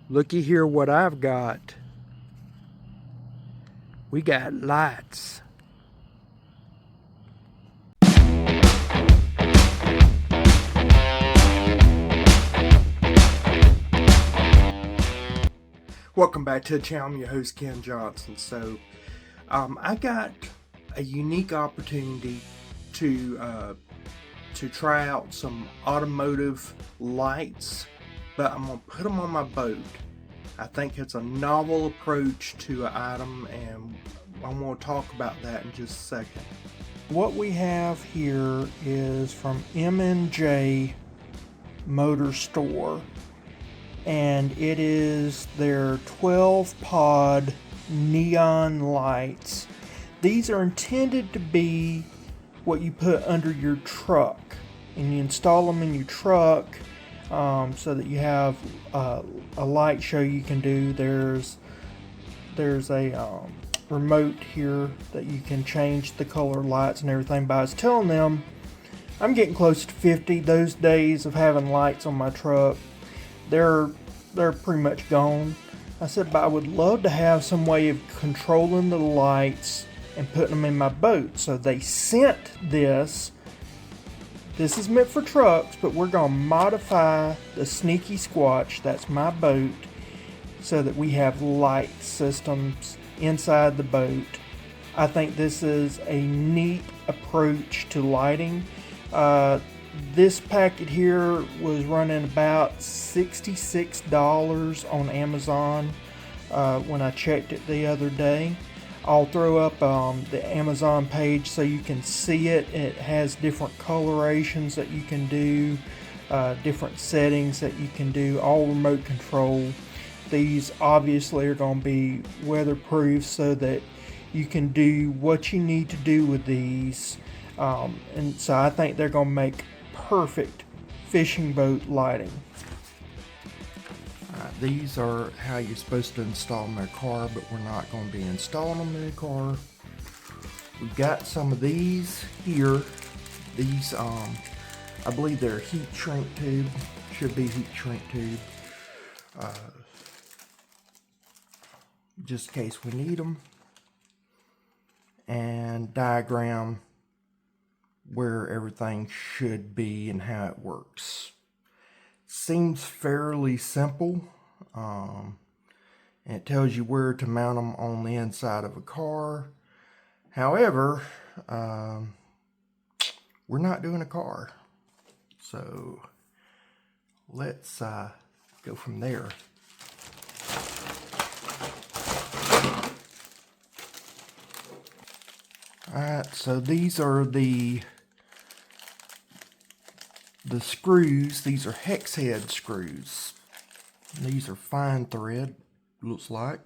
Looky here what I've got. We got lights. Welcome back to the channel. I'm your host, Ken Johnson. So I got a unique opportunity to try out some automotive lights, but I'm gonna put them on my boat. I think it's a novel approach to an item, and I'm going to talk about that in just a second. What we have here is from MNJ Motor store, and it is their 12 pod neon lights. These are intended to be what you put under your truck, and you install them in your truck so that you have a light show you can do. There's a remote here that you can change the color lights and everything. But I was telling them I'm getting close to 50. Those days of having lights on my truck, they're pretty much gone. I said, but I would love to have some way of controlling the lights and putting them in my boat. So they sent this. This is meant for trucks, but we're going to modify the Sneaky Squatch, that's my boat, so that we have light systems inside the boat. I think this is a neat approach to lighting. This packet here was running about $66 on Amazon when I checked it the other day. I'll throw up the Amazon page so you can see it. It has different colorations that you can do, different settings that you can do, all remote control. These obviously are going to be weatherproof so that you can do what you need to do with these. And so I think they're going to make perfect fishing boat lighting. These are how you're supposed to install them in a car, but we're not going to be installing them in a car. We've got some of these here. These, I believe they're heat shrink tube. Should be heat shrink tube. Just in case we need them. And diagram where everything should be and how it works. Seems fairly simple. And it tells you where to mount them on the inside of a car. However, we're not doing a car, so let's go from there. Alright, so these are the screws. These are hex head screws. These are fine thread, looks like.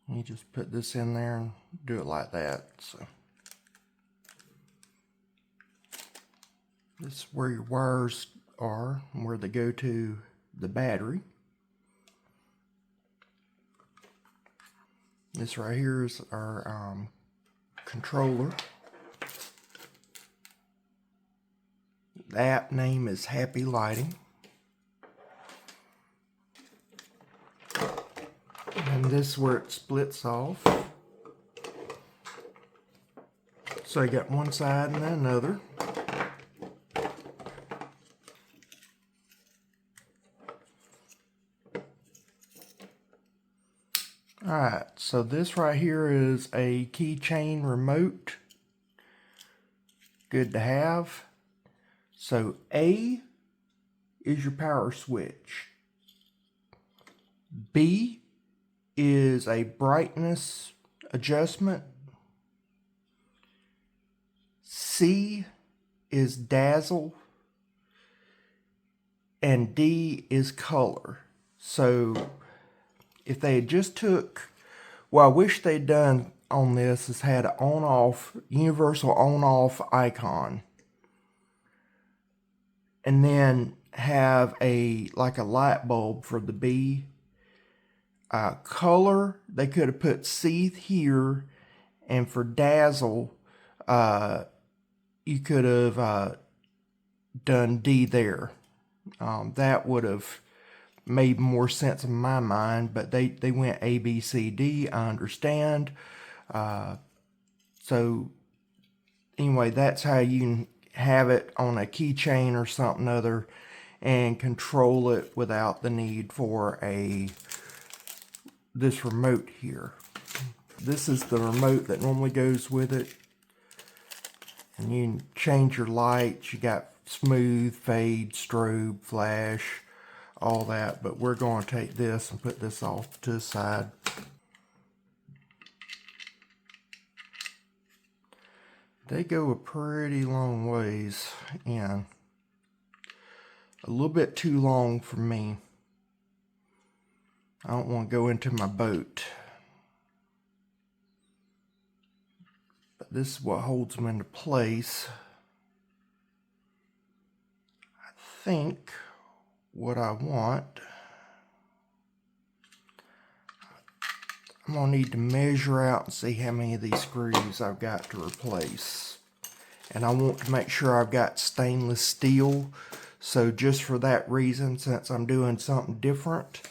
You just put this in there and do it like that. So this is where your wires are and where they go to the battery. This right here is our controller. The app name is Happy Lighting. And this is where it splits off. So you got one side and then another. Alright, so this right here is a keychain remote. Good to have. So A is your power switch. B is a brightness adjustment. C is dazzle. And D is color. So if they had just took, what I wish they'd done on this is had an on-off, universal on-off icon. And then have like a light bulb for the B. Color, they could have put C here, and for dazzle, you could have done D there. That would have made more sense in my mind, but they went A, B, C, D. I understand. So anyway, that's how you can have it on a keychain or something other and control it without the need for this remote here. This is the remote that normally goes with it. And you can change your lights. You got smooth, fade, strobe, flash, all that. But we're going to take this and put this off to the side. They go a pretty long ways in. A little bit too long for me. I don't want to go into my boat. But this is what holds them into place. I think what I want, I'm going to need to measure out and see how many of these screws I've got to replace. And I want to make sure I've got stainless steel. So just for that reason, since I'm doing something different,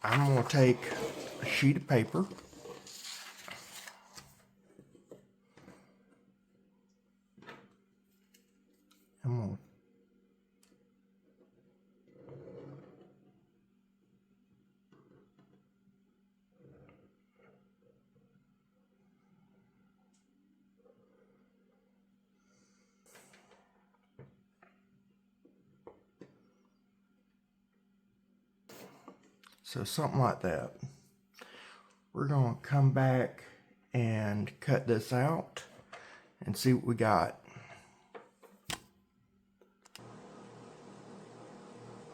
I'm going to take a sheet of paper. I'm going to So something like that. We're going to come back and cut this out and see what we got.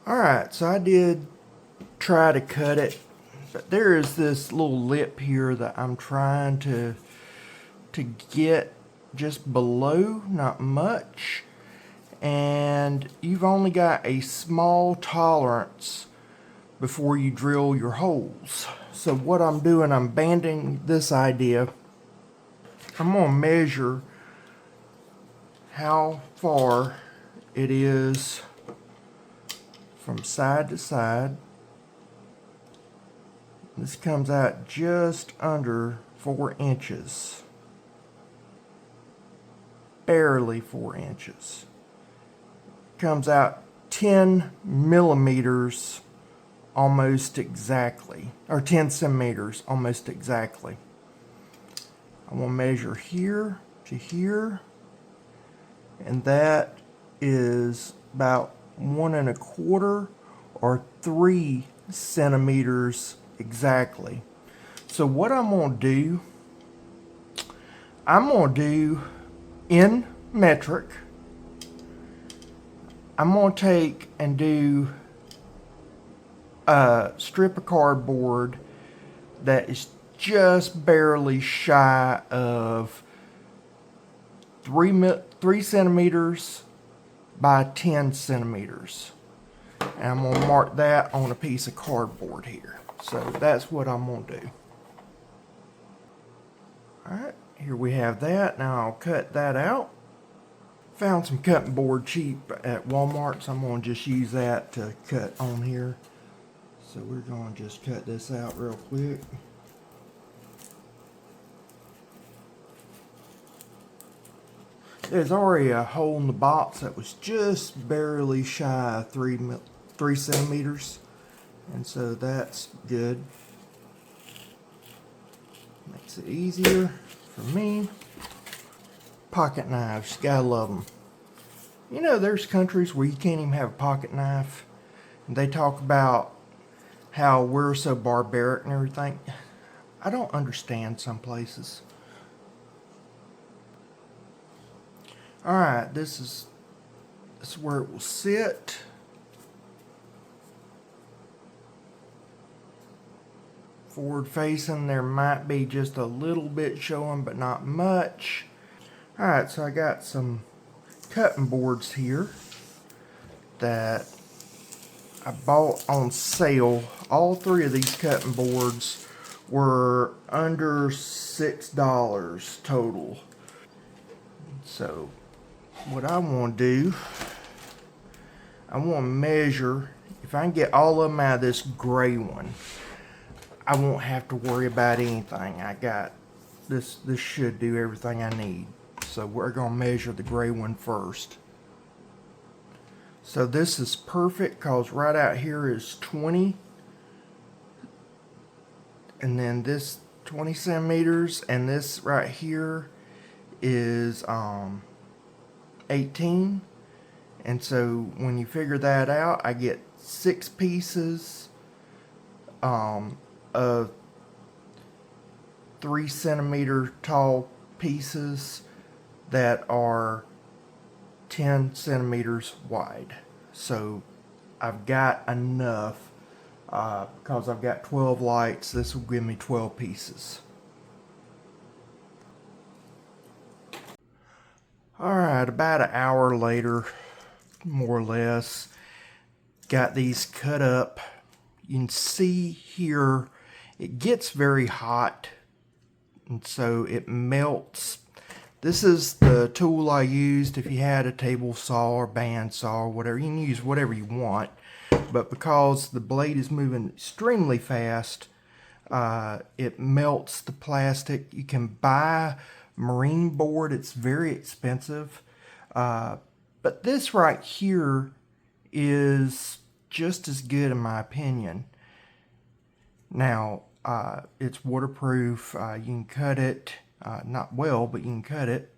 Alright, so I did try to cut it, but there is this little lip here that I'm trying to get just below, not much. And you've only got a small tolerance before you drill your holes. So what I'm doing, I'm banding this idea. I'm going to measure how far it is from side to side. This comes out just under 4 inches. Barely 4 inches. Comes out 10 millimeters almost exactly, or 10 centimeters almost exactly. I'm going to measure here to here, and that is about 1 1/4 or 3 centimeters exactly. So what I'm going to do, I'm going to do in metric. I'm going to take and do a strip of cardboard that is just barely shy of 3 centimeters by 10 centimeters. And I'm going to mark that on a piece of cardboard here. So that's what I'm going to do. Alright, here we have that. Now I'll cut that out. Found some cutting board cheap at Walmart, so I'm going to just use that to cut on here. So we're going to just cut this out real quick. There's already a hole in the box that was just barely shy of 3 centimeters. And so that's good. Makes it easier for me. Pocket knives, gotta love them. You know, there's countries where you can't even have a pocket knife. And they talk about how we're so barbaric and everything. I don't understand some places. Alright, this is where it will sit. Forward facing, there might be just a little bit showing, but not much. Alright, so I got some cutting boards here that I bought on sale. All 3 of these cutting boards were under $6 total. So what I want to do, I want to measure if if I can get all of them out of this gray one, I won't have to worry about anything. I got this. This should do everything I need. So we're going to measure the gray one first. So this is perfect because right out here is 20. And then this 20 centimeters. And this right here is 18. And so when you figure that out, I get 6 pieces of 3 centimeter tall pieces that are 10 centimeters wide. So I've got enough because I've got 12 lights. This will give me 12 pieces. Alright, about an hour later, more or less, got these cut up. You can see here it gets very hot, and so it melts. This is the tool I used. If you had a table saw or band saw or whatever, you can use whatever you want, but because the blade is moving extremely fast, it melts the plastic. You can buy marine board. It's very expensive, but this right here is just as good in my opinion. Now it's waterproof. You can cut it, not well, but you can cut it.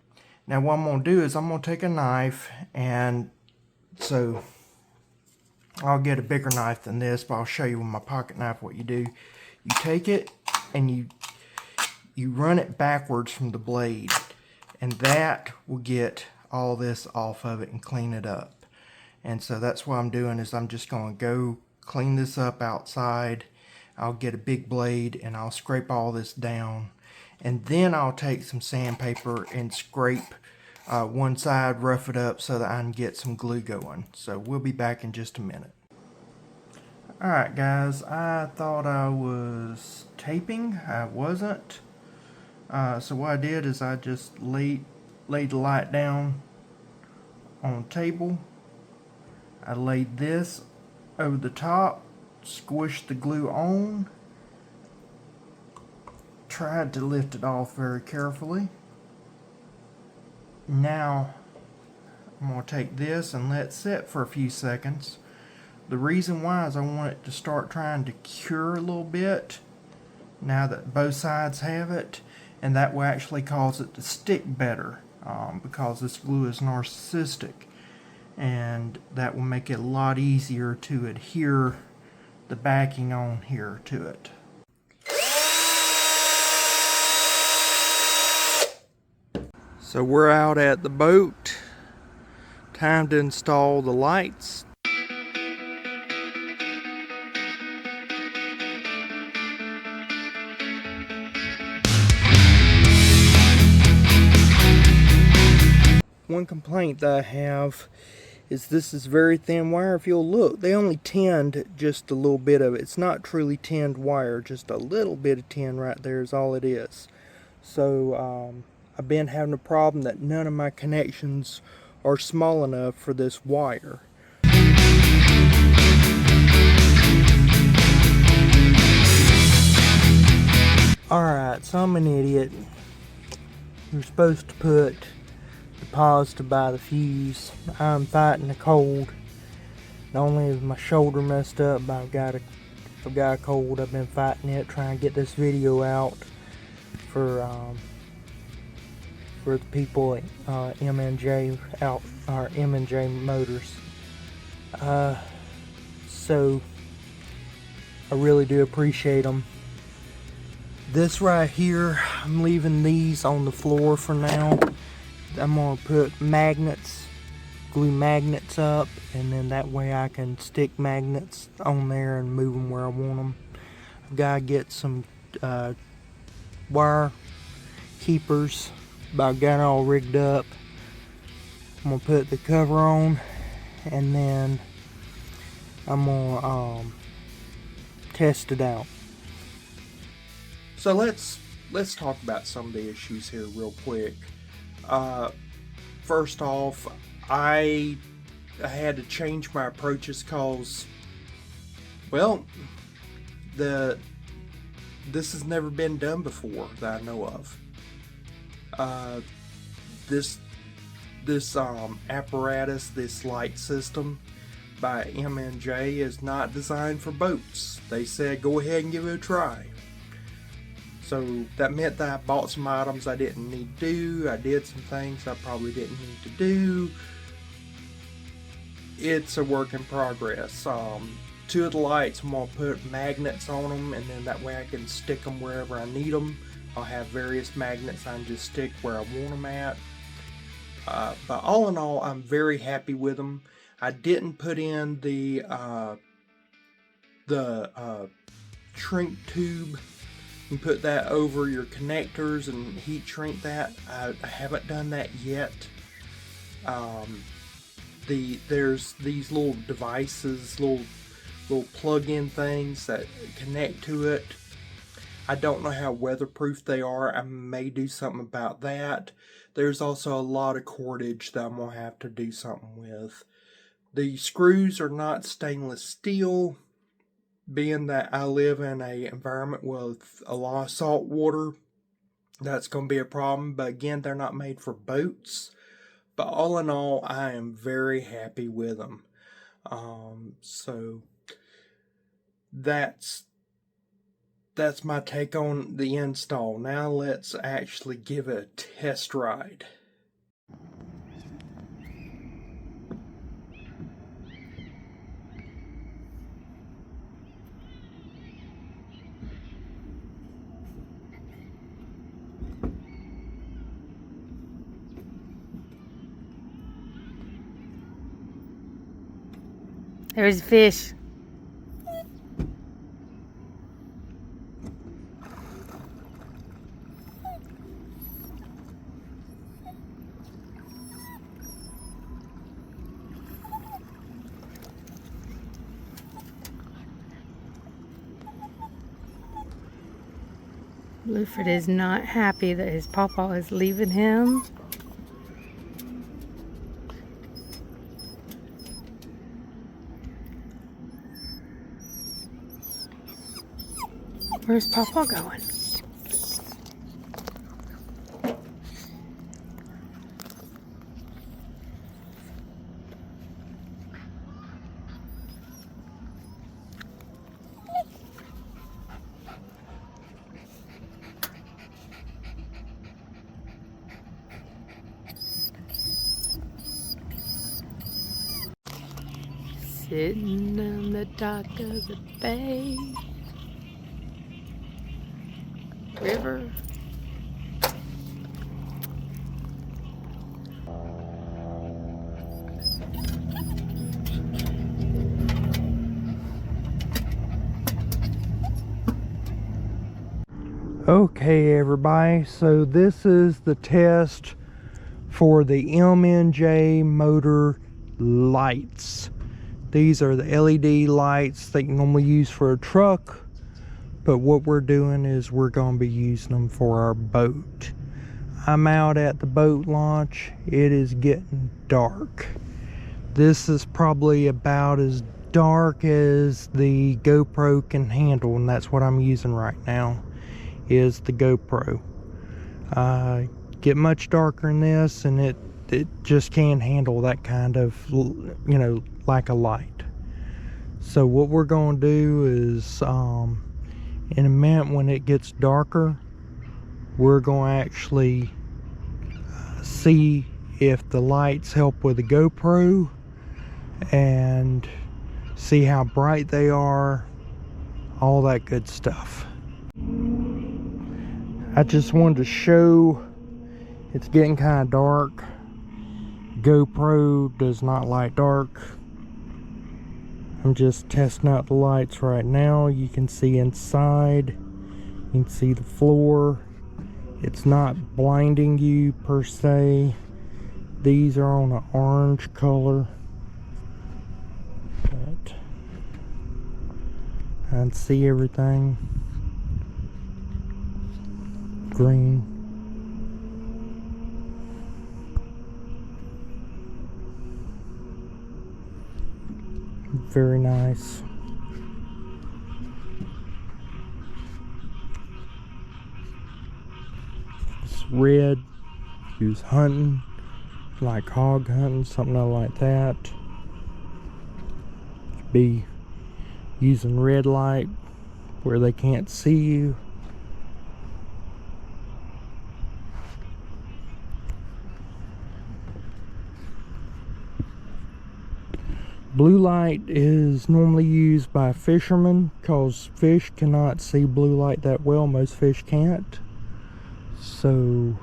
Now what I'm going to do is I'm going to take a knife, and so I'll get a bigger knife than this, but I'll show you with my pocket knife what you do. You take it and you run it backwards from the blade, and that will get all this off of it and clean it up. And so that's what I'm doing, is I'm just going to go clean this up outside. I'll get a big blade and I'll scrape all this down, and then I'll take some sandpaper and scrape one side, rough it up so that I can get some glue going. So we'll be back in just a minute. Alright guys, I thought I was taping. I wasn't. So what I did is I just laid the light down on the table. I laid this over the top, squished the glue on, tried to lift it off very carefully. Now I'm going to take this and let it sit for a few seconds. The reason why is I want it to start trying to cure a little bit now that both sides have it, and that will actually cause it to stick better, because this glue is narcissistic, and that will make it a lot easier to adhere the backing on here to it. So we're out at the boat. Time to install the lights. One complaint that I have is this is very thin wire. If you'll look, they only tinned just a little bit of it. It's not truly tinned wire, just a little bit of tin right there is all it is. So I've been having a problem that none of my connections are small enough for this wire. Alright, so I'm an idiot. You're supposed to put the positive by the fuse. I'm fighting the cold. Not only is my shoulder messed up, but I've got a cold. I've been fighting it, trying to get this video out for the people at MNJ MNJ Motors. So I really do appreciate them. This right here, I'm leaving these on the floor for now. I'm going to put magnets, glue magnets up, and then that way I can stick magnets on there and move them where I want them. I've got to get some wire keepers, but I've got it all rigged up. I'm going to put the cover on, and then I'm going to test it out. So let's talk about some of the issues here real quick. First off, I had to change my approaches because Well, this has never been done before that I know of. Uh, this apparatus, this light system by MNJ is not designed for boats. They said go ahead and give it a try. So that meant that I bought some items I didn't need to do. I did some things I probably didn't need to do. It's a work in progress. Two of the lights, I'm going to put magnets on them, and then that way I can stick them wherever I need them. I'll have various magnets I can just stick where I want them at. But all in all, I'm very happy with them. I didn't put in the shrink tube and put that over your connectors and heat shrink that. I haven't done that yet. There's these little devices, little plug-in things that connect to it. I don't know how weatherproof they are. I may do something about that. There's also a lot of cordage that I'm going to have to do something with. The screws are not stainless steel, being that I live in an environment with a lot of salt water. That's going to be a problem, but again, they're not made for boats. But all in all, I am very happy with them. So that's my take on the install. Now let's actually give it a test ride. There's a fish. Blueford is not happy that his pawpaw is leaving him. Where's pawpaw going? Sitting on the dock of the bay. River. Okay, everybody, so this is the test for the MNJ Motor lights. These are the LED lights that you normally use for a truck, but what we're doing is we're going to be using them for our boat. I'm out at the boat launch. It is getting dark. This is probably about as dark as the GoPro can handle, and that's what I'm using right now, is the GoPro. Get much darker than this and it just can't handle that kind of, like a light. So what we're going to do is in a minute when it gets darker, we're going to actually see if the lights help with the GoPro and see how bright they are, all that good stuff. I just wanted to show it's getting kind of dark. GoPro does not like dark. I'm just testing out the lights right now. You can see inside. You can see the floor. It's not blinding you per se. These are on an orange color. But I can see everything. Green. Very nice. red. He was hunting, like hog hunting, something like that. Be using red light where they can't see you. Blue light is normally used by fishermen because fish cannot see blue light that well. Most fish can't. So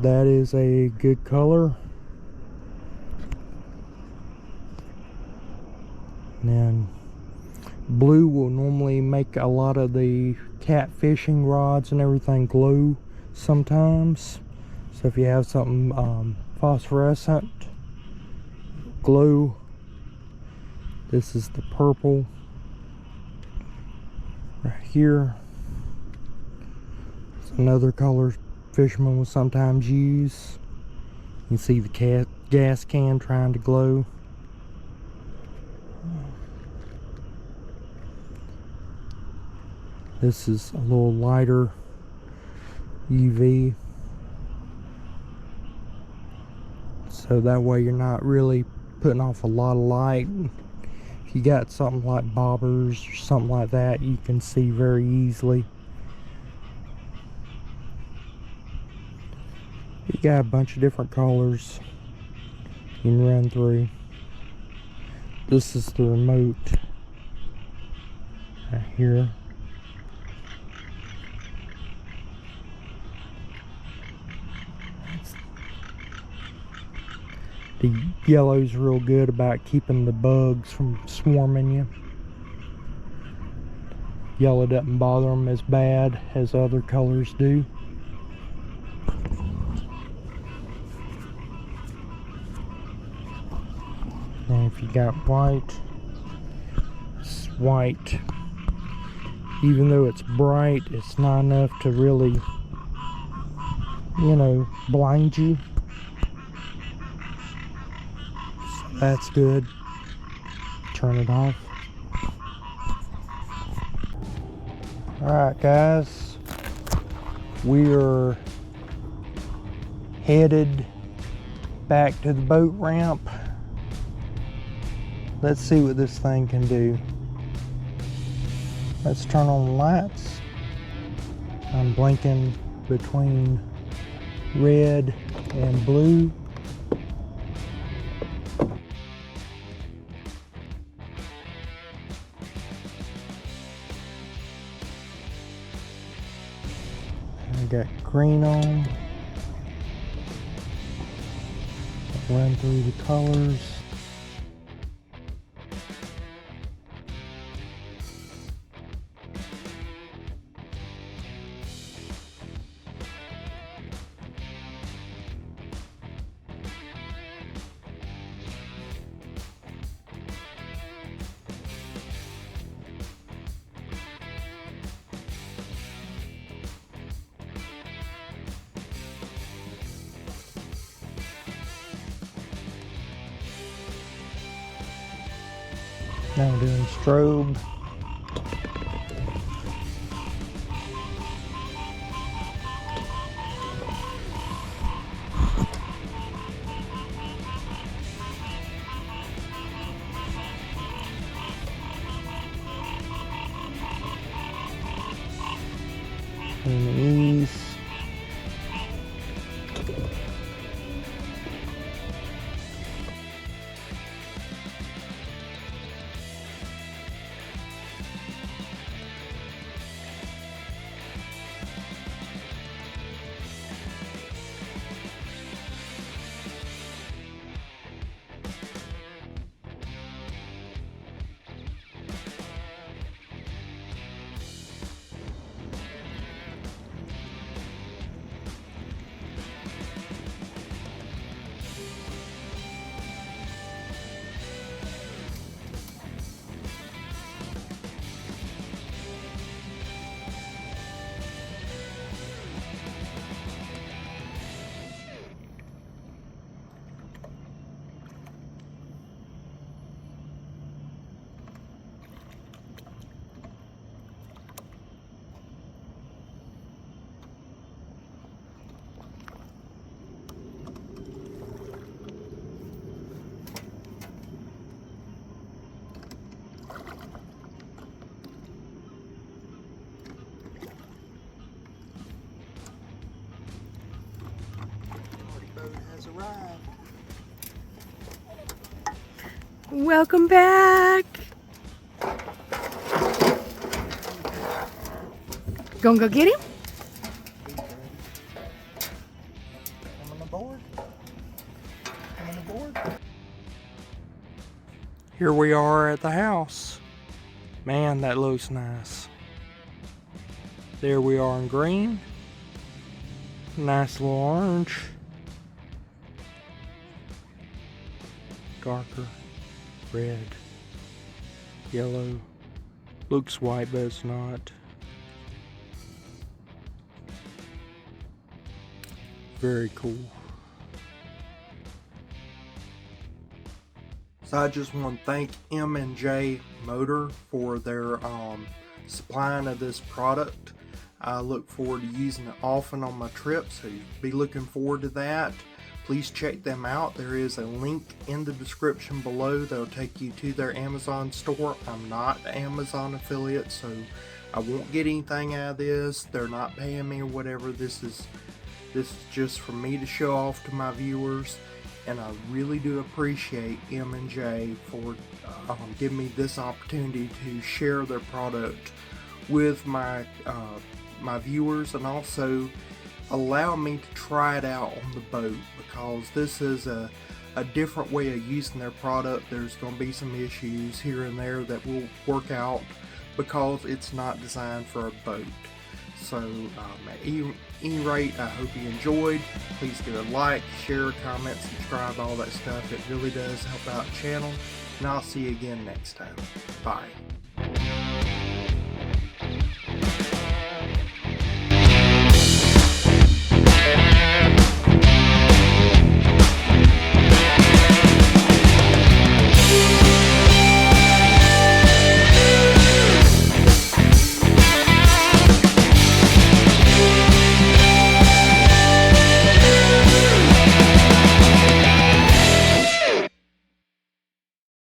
that is a good color. And then blue will normally make a lot of the cat fishing rods and everything glow sometimes. So if you have something phosphorescent, glow. This is the purple right here. It's another color fishermen will sometimes use. You can see the gas can trying to glow. This is a little lighter UV. So that way you're not really putting off a lot of light. If you got something like bobbers or something like that, you can see very easily. You got a bunch of different colors you can run through. This is the remote right here. The yellow's real good about keeping the bugs from swarming you. Yellow doesn't bother them as bad as other colors do. And if you got white, it's white. Even though it's bright, it's not enough to really, you know, blind you. So that's good. Turn it off. Alright guys, we are headed back to the boat ramp. Let's see what this thing can do. Let's turn on the lights. I'm blinking between red and blue. I got green on. Run through the colors. Now I'm doing strobe. And the ease. Welcome back. Gonna go get him? Coming aboard. Coming aboard. Here we are at the house. Man, that looks nice. There we are in green. Nice little orange. Darker. Red. Yellow. Looks white, but it's not. Very cool. So I just want to thank MNJ Motor for their supplying of this product. I look forward to using it often on my trips, so you'll be looking forward to that. Please check them out. There is a link in the description below that'll take you to their Amazon store. I'm not an Amazon affiliate, so I won't get anything out of this. They're not paying me or whatever. This is just for me to show off to my viewers. And I really do appreciate M&J for giving me this opportunity to share their product with my my viewers, and also allow me to try it out on the boat, because this is a different way of using their product. There's going to be some issues here and there that will work out because it's not designed for a boat. So at any rate, I hope you enjoyed. Please give a like, share, comment, subscribe, all that stuff. It really does help out the channel. And I'll see you again next time. Bye.